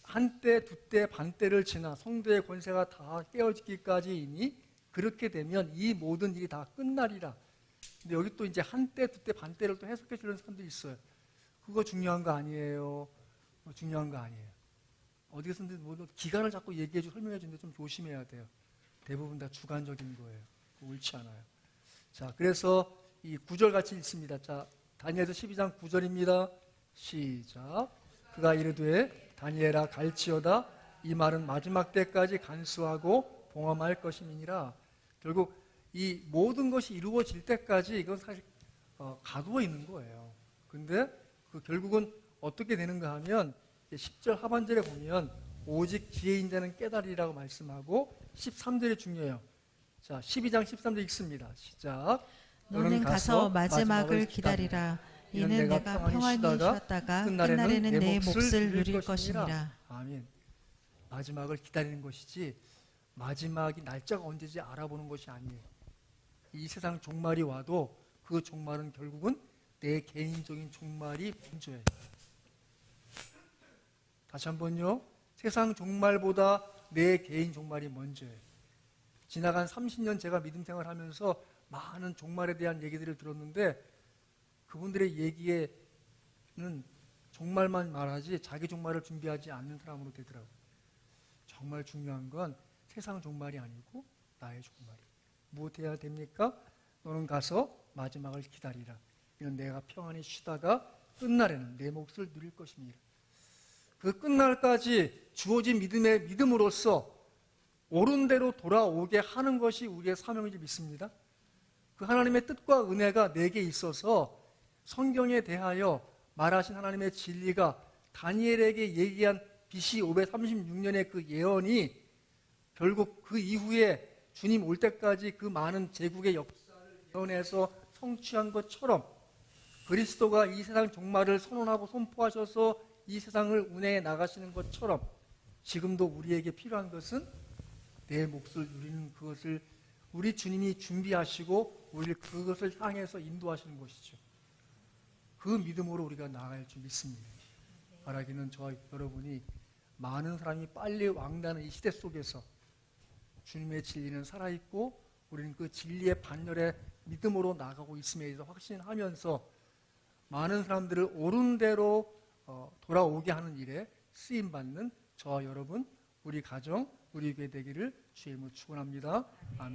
한때 두때 반때를 지나 성도의 권세가 다 깨어지기까지이니 그렇게 되면 이 모든 일이 다 끝나리라. 근데 여기 또 이제 한때 두때 반때를 또 해석해 주는 사람들이 있어요. 그거 중요한 거 아니에요. 중요한 거 아니에요. 어디서든 모두 기간을 자꾸 얘기해 주고 설명해 주는데 좀 조심해야 돼요. 대부분 다 주관적인 거예요. 옳지 않아요. 자, 그래서 이 9절 같이 읽습니다. 자, 다니엘서 12장 9절입니다. 시작. 그가 이르되 다니엘아 갈지어다 이 말은 마지막 때까지 간수하고 봉함할 것임이니라. 결국 이 모든 것이 이루어질 때까지 이건 사실 가두어 있는 거예요. 근데 그 결국은 어떻게 되는가 하면 10절 하반절에 보면 오직 지혜인 자는 깨달으리라고 말씀하고 13절이 중요해요. 자, 12장 13절 읽습니다. 시작. 너는 가서 마지막을 기다리라. 이는 내가 평안히 쉬었다가 끝날에는 내 몫을 누릴 것이니라. 아멘. 마지막을 기다리는 것이지 마지막이 날짜가 언제지 알아보는 것이 아니에요. 이 세상 종말이 와도 그 종말은 결국은 내 개인적인 종말이 먼저예요. 다시 한번요. 세상 종말보다 내 개인 종말이 먼저예요. 지나간 30년 제가 믿음 생활하면서 많은 종말에 대한 얘기들을 들었는데 그분들의 얘기에는 종말만 말하지 자기 종말을 준비하지 않는 사람으로 되더라고요. 정말 중요한 건 세상 종말이 아니고 나의 종말이. 무엇 해야 됩니까? 너는 가서 마지막을 기다리라. 이는 내가 평안히 쉬다가 끝날에는 내 몫을 누릴 것입니다. 그 끝날까지 주어진 믿음으로써 옳은 대로 돌아오게 하는 것이 우리의 사명인지 믿습니다. 그 하나님의 뜻과 은혜가 내게 있어서 성경에 대하여 말하신 하나님의 진리가 다니엘에게 얘기한 BC 536년의 그 예언이 결국 그 이후에 주님 올 때까지 그 많은 제국의 역사를 예언해서 성취한 것처럼 그리스도가 이 세상 종말을 선언하고 선포하셔서 이 세상을 운행해 나가시는 것처럼 지금도 우리에게 필요한 것은 내 몫을 누리는 그것을 우리 주님이 준비하시고 우리를 그것을 향해서 인도하시는 것이죠. 그 믿음으로 우리가 나아갈 줄 믿습니다. 바라기는 저와 여러분이 많은 사람이 빨리 왕래하는 이 시대 속에서 주님의 진리는 살아있고 우리는 그 진리의 반열에 믿음으로 나가고 있음에 대해서 확신하면서 많은 사람들을 옳은 대로 돌아오게 하는 일에 쓰임받는 저와 여러분, 우리 가정, 우리 교회 되기를 주의 이름으로 축원합니다. 아멘.